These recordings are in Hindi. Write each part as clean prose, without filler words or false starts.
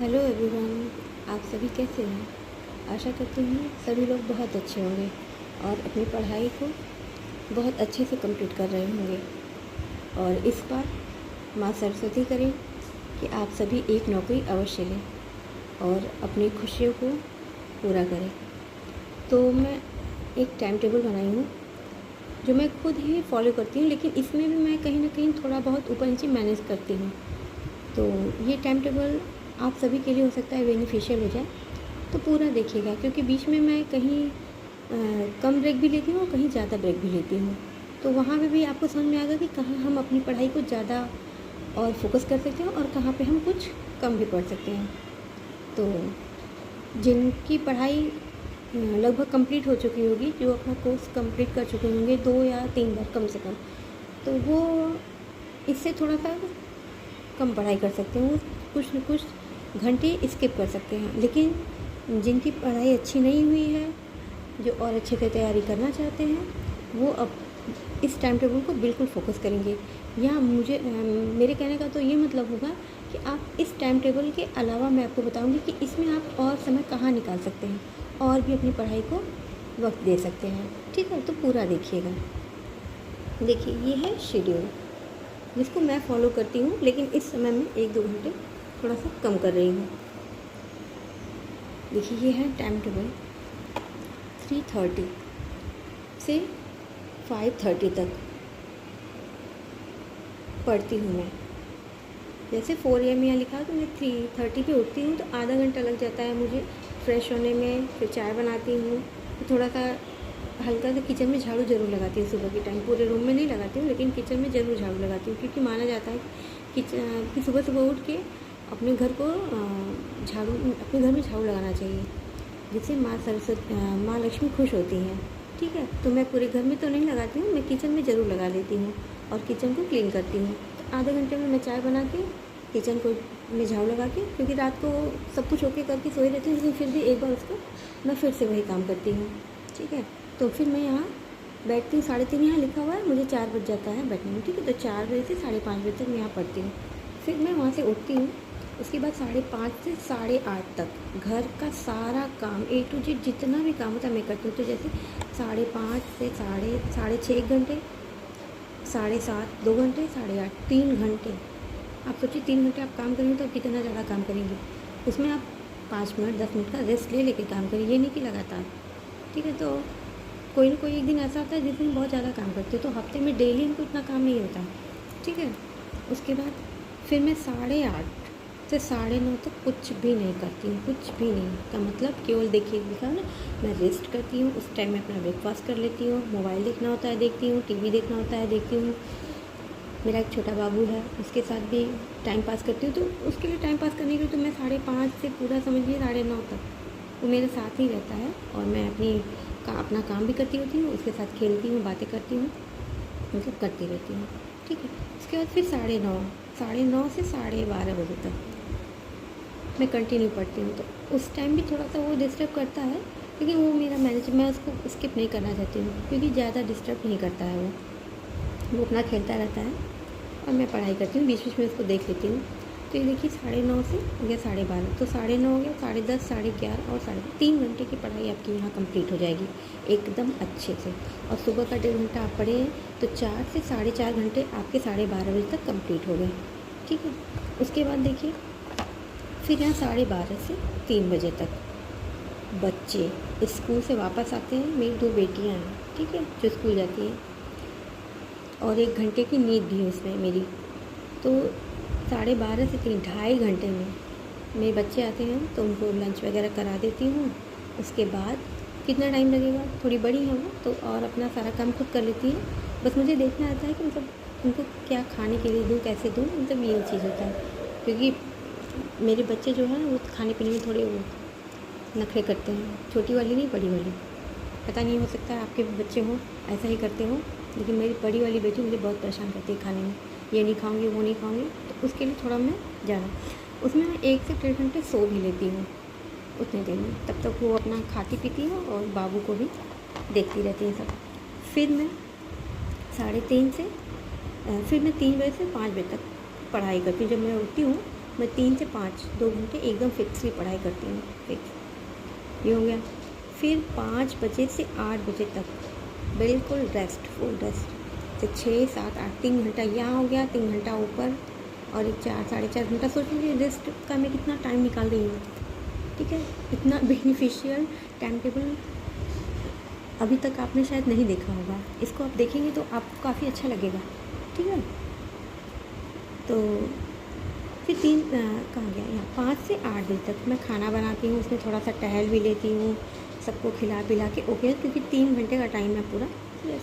Hello everyone. आप सभी कैसे हैं? आशा करती हूँ सभी लोग बहुत अच्छे होंगे और अपनी पढ़ाई को बहुत अच्छे से कंप्लीट कर रहे होंगे। और इस बार माँ सरस्वती करें कि आप सभी एक नौकरी अवश्य लें और अपनी खुशियों को पूरा करें। तो मैं एक टाइम टेबल बनाई हूँ जो मैं खुद ही फॉलो करती हूँ, लेकिन इसमें भी मैं कहीं ना कहीं थोड़ा बहुत ऊपर नीचे मैनेज करती हूँ। तो ये टाइम टेबल आप सभी के लिए हो सकता है बेनिफिशियल हो जाए, तो पूरा देखिएगा, क्योंकि बीच में मैं कहीं कम ब्रेक भी लेती हूँ और कहीं ज़्यादा ब्रेक भी लेती हूँ। तो वहाँ पे भी आपको समझ में आएगा कि कहाँ हम अपनी पढ़ाई को ज़्यादा और फोकस कर सकते हैं और कहाँ पे हम कुछ कम भी पढ़ सकते हैं। तो जिनकी पढ़ाई लगभग कंप्लीट हो चुकी होगी, जो अपना कोर्स कंप्लीट कर चुके होंगे 2 या 3 बार कम से कम, तो वो इससे थोड़ा सा कम पढ़ाई कर सकते हैं, वो कुछ न कुछ घंटे स्किप कर सकते हैं। लेकिन जिनकी पढ़ाई अच्छी नहीं हुई है, जो और अच्छे से तैयारी करना चाहते हैं, वो अब इस टाइम टेबल को बिल्कुल फोकस करेंगे। या मुझे मेरे कहने का तो ये मतलब होगा कि आप इस टाइम टेबल के अलावा मैं आपको बताऊंगी कि इसमें आप और समय कहाँ निकाल सकते हैं और भी अपनी पढ़ाई को वक्त दे सकते हैं। ठीक है, तो पूरा देखिएगा। देखिए, ये है शेड्यूल जिसको मैं फॉलो करती हूँ, लेकिन इस समय में 1-2 घंटे थोड़ा सा कम कर रही हूँ। देखिए, ये है टाइम टेबल। 3:30 से 5:30 तक पढ़ती हूँ मैं। जैसे 4 AM यहाँ लिखा है, तो मैं 3:30 पे उठती हूँ, तो आधा घंटा लग जाता है मुझे फ्रेश होने में। फिर चाय बनाती हूँ, तो थोड़ा सा हल्का सा किचन में झाड़ू ज़रूर लगाती हूँ सुबह के टाइम। पूरे रूम में नहीं लगाती हूँ, लेकिन किचन में ज़रूर झाड़ू लगाती हूँ, क्योंकि माना जाता है कि सुबह सुबह उठ के अपने घर को अपने घर में झाड़ू लगाना चाहिए, जिससे माँ लक्ष्मी खुश होती हैं। ठीक है, तो मैं पूरे घर में तो नहीं लगाती हूँ, मैं किचन में ज़रूर लगा लेती हूँ और किचन को क्लीन करती हूँ। तो आधे घंटे में मैं चाय बना के किचन को में झाड़ू लगा के, क्योंकि रात को सब कुछ ओके करके सोई रहती हूँ, लेकिन फिर भी एक बार उसको मैं फिर से वही काम करती हूँ। ठीक है, तो फिर मैं यहाँ बैठती हूँ। 3:30 यहाँ लिखा हुआ है, मुझे 4 बज जाता है बैठने में। ठीक है, तो 4 बजे से 5:30 बजे तक मैं यहाँ पढ़ती हूँ। फिर मैं वहाँ से उठती हूँ। उसके बाद 5:30 से 8:30 तक घर का सारा काम A to Z जितना भी काम होता है मैं करती हूँ। तो जैसे 5:30 से 6:30 1 घंटे, 7:30 2 घंटे, 8:30 3 घंटे। आप सोचिए 3 घंटे आप काम करेंगे तो कितना ज़्यादा काम करेंगे। उसमें आप 5 मिनट 10 मिनट का रेस्ट ले लेके काम करिए, ये नहीं कि लगातार। ठीक है, तो कोई ना कोई एक दिन ऐसा होता है जिसमें बहुत ज़्यादा काम करते हो, तो हफ्ते में डेली हमको इतना काम नहीं होता। ठीक है, उसके बाद फिर मैं 8:30 से 9:30 तक कुछ भी नहीं करती हूँ, कुछ भी नहीं का मतलब केवल देखिए लिखा ना, मैं रेस्ट करती हूँ। उस टाइम में अपना ब्रेकफास्ट कर लेती हूँ, मोबाइल देखना होता है देखती हूँ, टीवी देखना होता है देखती हूँ। मेरा एक छोटा बाबू है, उसके साथ भी टाइम पास करती हूँ। तो उसके लिए टाइम पास करने के लिए तो मैं 5:30 से पूरा समझिए 9:30 तक वो मेरे साथ ही रहता है, और मैं अपना काम भी करती होती हूँ, उसके साथ खेलती हूँ, बातें करती हूँ, मतलब करती रहती हूँ। ठीक है, उसके बाद फिर 9:30 से 12:30 बजे तक मैं कंटिन्यू पढ़ती हूँ। तो उस टाइम भी थोड़ा सा वो डिस्टर्ब करता है, लेकिन वो मेरा मैं उसको स्किप नहीं करना चाहती हूँ, क्योंकि ज़्यादा डिस्टर्ब नहीं करता है वो अपना खेलता रहता है और मैं पढ़ाई करती हूँ, बीच बीच में उसको देख लेती हूँ। तो ये देखिए 9:30 से हो गया 12:30, तो 9:30 हो गया, 10:30, 11:30 और 3 घंटे की पढ़ाई आपकी यहाँ कंप्लीट हो जाएगी एकदम अच्छे से। और सुबह का 1.5 घंटा आप पढ़े हैं, तो 4 से 4.5 घंटे आपके 12:30 बजे तक कंप्लीट हो गए। ठीक है, उसके बाद देखिए फिर यहाँ 12:30 से 3 बजे तक बच्चे स्कूल से वापस आते हैं। मेरी 2 बेटियाँ हैं, ठीक है, जो स्कूल जाती हैं, और 1 घंटे की नींद भी है उसमें मेरी। तो 12:30 से 3 2.5 घंटे में मेरे बच्चे आते हैं, तो उनको लंच वगैरह करा देती हूँ। उसके बाद कितना टाइम लगेगा, थोड़ी बड़ी है वो, तो और अपना सारा काम खुद कर लेती है। बस मुझे देखना रहता है कि मतलब उनको क्या खाने के लिए दूँ, कैसे दूँ, मतलब ये चीज़ होता है। क्योंकि मेरे बच्चे जो हैं वो खाने पीने में थोड़े वो नखरे करते हैं, छोटी वाली नहीं बड़ी वाली। पता नहीं, हो सकता है आपके भी बच्चे हों ऐसा ही करते हों, लेकिन मेरी बड़ी वाली बेटी मुझे बहुत परेशान करती है खाने में। ये नहीं खाऊंगी, वो नहीं खाऊंगी, तो उसके लिए थोड़ा मैं ज़्यादा उसमें मैं 1 से 1.5 घंटे सो भी लेती हूँ उतने देर में। तब तक वो अपना खाती पीती है और बाबू को भी देखती रहती है सब। फिर मैं 3:30 से फिर मैं 3 बजे से 5 बजे तक पढ़ाई करती हूँ। जब मैं उठती हूँ मैं 3 से 5 2 घंटे एकदम फिक्सली पढ़ाई करती हूँ, फिक्स। ये हो गया। फिर 5 बजे से 8 बजे तक बिल्कुल रेस्ट, फुल रेस्ट। तो 6 7 8 3 घंटा यहाँ हो गया, 3 घंटा ऊपर और एक 4 साढ़े 4 घंटा। सोच लीजिए रेस्ट का मैं कितना टाइम निकाल रही हूँ, ठीक है। इतना बेनिफिशियल टाइम टेबल अभी तक आपने शायद नहीं देखा होगा। इसको आप देखेंगे तो आपको काफ़ी अच्छा लगेगा, ठीक है। तो फिर कहाँ गया, यहाँ 5 से 8 बजे तक मैं खाना बनाती हूँ, उसमें थोड़ा सा टहल भी लेती हूँ, सबको खिला पिला के ओके, क्योंकि 3 घंटे का टाइम है पूरा,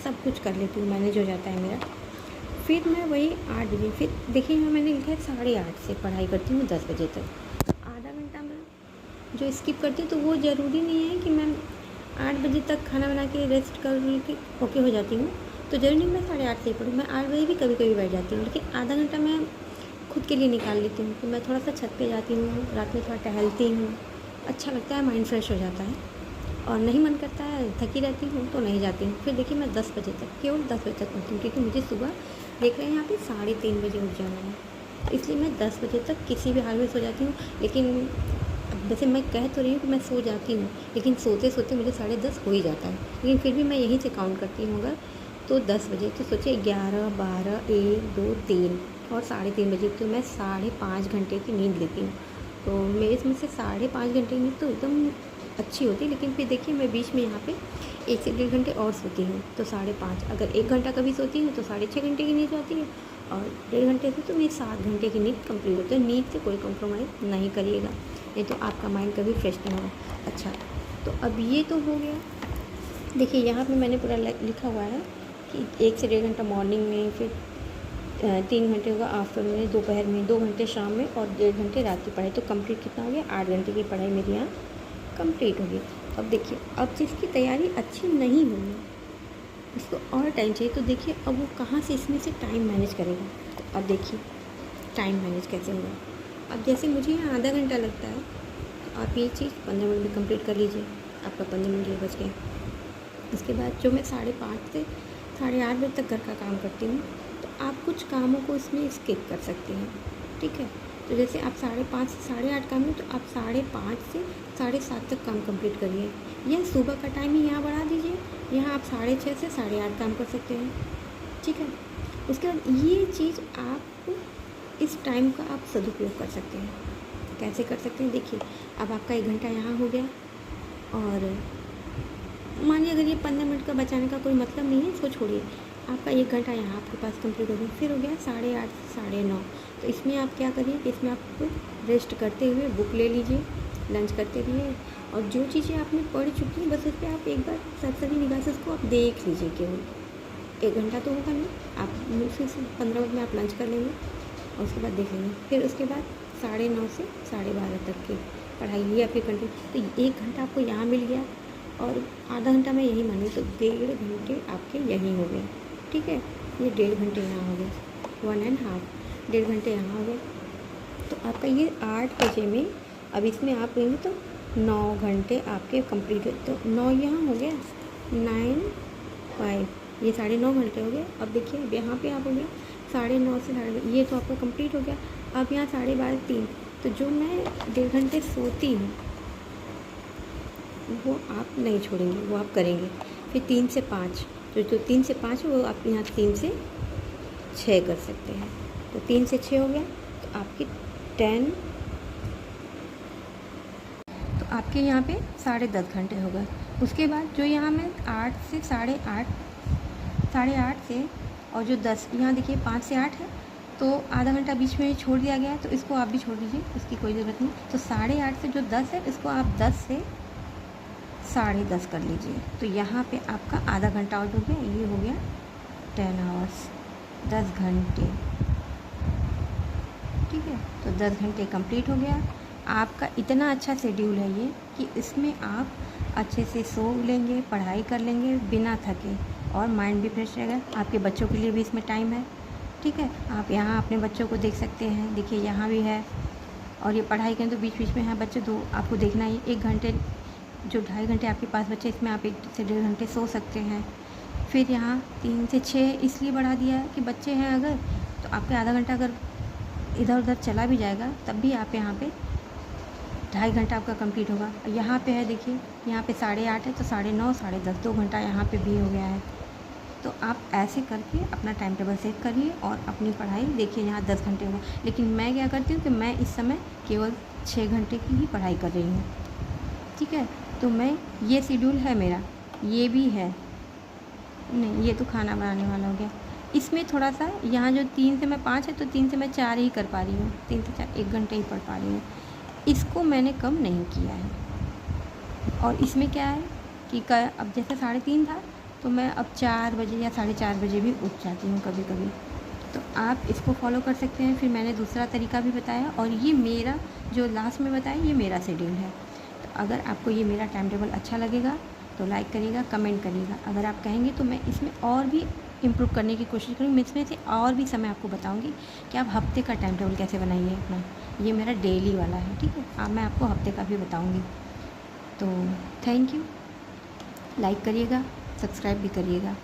सब कुछ कर लेती हूँ, मैनेज हो जाता है मेरा। फिर मैं वही 8 बजे, फिर देखिए यहाँ मैंने लिखा है 8:30 से पढ़ाई करती हूँ 10 बजे तक। आधा घंटा मैं जो स्किप करती हूँ, तो वो ज़रूरी नहीं है कि मैं 8 बजे तक खाना बना के रेस्ट कर के ओके हो जाती हूँ, तो ज़रूरी नहीं मैं 8:30 से ही पढ़ूँ। मैं 8 बजे भी कभी कभी बैठ जाती हूँ, लेकिन आधा घंटा मैं खुद के लिए निकाल लेती हूँ कि मैं थोड़ा सा छत पे जाती हूँ, रात में थोड़ा टहलती हूँ, अच्छा लगता है, माइंड फ्रेश हो जाता है। और नहीं मन करता है, थकी रहती हूँ तो नहीं जाती हूँ। फिर देखिए मैं 10 बजे तक, केवल 10 बजे तक पढ़ती हूँ, क्योंकि मुझे सुबह देख रहे हैं यहाँ पे 3:30 बजे उठ जाना है, तो इसलिए मैं 10 बजे तक किसी भी हाल में सो जाती हूँ। लेकिन वैसे मैं कह तो रही हूँ कि मैं सो जाती हूँ, लेकिन सोते सोते मुझे 10:30 हो ही जाता है, लेकिन फिर भी मैं यहीं से काउंट करती हूँ। अगर तो 10 बजे, तो सोचिए 11 12 1 2 3 और 3:30 बजे, तो मैं 5.5 घंटे की नींद लेती हूँ। तो मेरे इसमें से 5.5 घंटे की नींद तो एकदम अच्छी होती है। लेकिन फिर देखिए मैं बीच में यहाँ पे 1 से 1.5 घंटे और सोती हूँ, तो 5.5। अगर 1 घंटा कभी सोती हूँ तो 6.5 घंटे की नींद आती है, और 1.5 घंटे से तो मेरी 7 घंटे की नींद कंप्लीट होती है। नींद से कोई कॉम्प्रोमाइज़ नहीं करिएगा, नहीं तो आपका माइंड कभी फ्रेश नहीं होगा। अच्छा, तो अब ये तो हो गया। देखिए यहाँ पे मैंने पूरा लिखा हुआ है कि 1 से 1.5 घंटा मॉर्निंग में, फिर 3 घंटे होगा आफ्टरनून में, दोपहर में 2 घंटे शाम में, और 1.5 घंटे रात की पढ़ाई। तो कंप्लीट कितना हो गया, 8 घंटे की पढ़ाई मेरी यहाँ कंप्लीट होगी। अब देखिए, अब जिसकी तैयारी अच्छी नहीं हुई, उसको और टाइम चाहिए, तो देखिए अब वो कहाँ से इसमें से टाइम मैनेज करेगा। तो अब देखिए टाइम मैनेज कैसे होगा। अब जैसे मुझे यहाँ आधा घंटा लगता है, तो आप ये चीज़ 15 मिनट में कंप्लीट कर लीजिए, आपका 15 मिनट ये बच गए। उसके बाद जो मैं 5:30 से 8:30 बजे तक घर का काम करती हूँ, तो आप कुछ कामों को इसमें स्किप कर सकते हैं, ठीक है। तो जैसे आप 5:30 से 8:30 काम है, तो आप 5:30 से 7:30 तक काम कंप्लीट करिए। यह सुबह का टाइम ही यहाँ बढ़ा दीजिए, यहाँ आप 6:30 से 8:30 काम कर सकते हैं, ठीक है। उसके बाद ये चीज़ आप इस टाइम का आप सदुपयोग कर सकते हैं। कैसे कर सकते हैं, देखिए अब आपका 1 घंटा यहाँ हो गया, और मानिए अगर ये 15 मिनट का बचाने का कोई मतलब नहीं है, इसको छोड़िए। आपका 1 घंटा यहाँ आपके पास कंप्लीट हो गया। फिर हो गया 8:30 से 9:30, तो इसमें आप क्या करिए कि इसमें आप रेस्ट करते हुए बुक ले लीजिए, लंच करते रहिए, और जो चीज़ें आपने पढ़ चुकी हैं बस उस पर आप एक बार सरसरी निगाह से उसको आप देख लीजिए। केवल 1 घंटा तो होगा नहीं, आप मुश्किल से 15 मिनट में आप लंच कर लेंगे, और उसके बाद देख लेंगे। फिर उसके बाद 9:30 से 12:30 तक की पढ़ाई ये आपकी कंटिन्यू। तो 1 घंटा आपको यहाँ मिल गया, और आधा घंटा मैं यही मानी, तो 1.5 घंटे आपके यहीं हो गए, ठीक है। ये 1.5 घंटे यहाँ हो गए, 1.5, 1.5 घंटे यहाँ हो गए। तो आपका ये 8 बजे में, अब इसमें आप लेंगे तो 9 घंटे आपके कंप्लीट हुए। तो 9 यहाँ हो गया, 9 5, ये 9.5 घंटे हो गए। अब देखिए अब यहाँ पे आप हो गया 9:30 से 12:30, ये तो आपका कंप्लीट हो गया। अब यहाँ 12:30 3, तो जो मैं 1.5 घंटे सोती हूँ वो आप नहीं छोड़ेंगे, वो आप करेंगे। फिर 3 से 5, जो 3 से 5 है वो आप यहाँ 3 से 6 कर सकते हैं। तो 3 से 6 हो गया, तो आपकी 10, तो आपके यहाँ पे 10.5 घंटे हो गए। उसके बाद जो यहाँ मैं 8 से 8:30, 8:30 से, और जो 10 यहाँ देखिए 5 से 8 है, तो आधा घंटा बीच में छोड़ दिया गया है, तो इसको आप भी छोड़ दीजिए, उसकी कोई ज़रूरत नहीं। तो 8:30 से जो 10 है, इसको आप 10 से 10:30 कर लीजिए। तो यहाँ पे आपका आधा घंटा आउट हो गया, ये हो गया 10 आवर्स, 10 घंटे, ठीक है। तो 10 घंटे कंप्लीट हो गया। आपका इतना अच्छा शेड्यूल है ये कि इसमें आप अच्छे से सो लेंगे, पढ़ाई कर लेंगे बिना थके, और माइंड भी फ्रेश रहेगा। आपके बच्चों के लिए भी इसमें टाइम है, ठीक है। आप यहाँ अपने बच्चों को देख सकते हैं, देखिए यहाँ भी है, और ये पढ़ाई करें तो बीच बीच में है बच्चे, तो आपको देखना ही 1 घंटे, जो 2.5 घंटे आपके पास बच्चे, इसमें आप 1 से 1.5 घंटे सो सकते हैं। फिर यहाँ 3 से 6 इसलिए बढ़ा दिया है कि बच्चे हैं अगर, तो आपके आधा घंटा अगर इधर उधर चला भी जाएगा तब भी आप यहाँ पे 2.5 घंटा आपका कंप्लीट होगा। यहाँ पे है देखिए, यहाँ पे 8:30 है तो 9:30 10:30 2 घंटा यहाँ पे भी हो गया है। तो आप ऐसे करके अपना टाइम टेबल सेट करिए और अपनी पढ़ाई देखिए। यहाँ 10 घंटे हुआ, लेकिन मैं क्या करती हूँ कि मैं इस समय केवल 6 घंटे की ही पढ़ाई कर रही हूँ, ठीक है। तो मैं ये शेड्यूल है मेरा, ये भी है नहीं, ये तो खाना बनाने वाला हो गया। इसमें थोड़ा सा यहाँ जो 3 से मैं 5 है तो 3 से मैं 4 ही कर पा रही हूँ, 3 से 4 1 घंटे ही पढ़ पा रही हूँ। इसको मैंने कम नहीं किया है। और इसमें क्या है कि अब जैसे 3:30 था तो मैं अब 4 बजे या 4:30 बजे भी उठ जाती हूँ कभी कभी। तो आप इसको फॉलो कर सकते हैं। फिर मैंने दूसरा तरीका भी बताया, और ये मेरा जो लास्ट में बताया ये मेरा शेड्यूल है। तो अगर आपको ये मेरा टाइम टेबल अच्छा लगेगा तो लाइक करिएगा, कमेंट करिएगा। अगर आप कहेंगे तो मैं इसमें और भी इम्प्रूव करने की कोशिश करूँगी। मैं इसमें से और भी समय आपको बताऊँगी कि आप हफ्ते का टाइम टेबल कैसे बनाइए अपना। ये मेरा डेली वाला है, ठीक है। अब मैं आपको हफ्ते का भी बताऊँगी। तो थैंक यू, लाइक करिएगा, सब्सक्राइब भी करिएगा।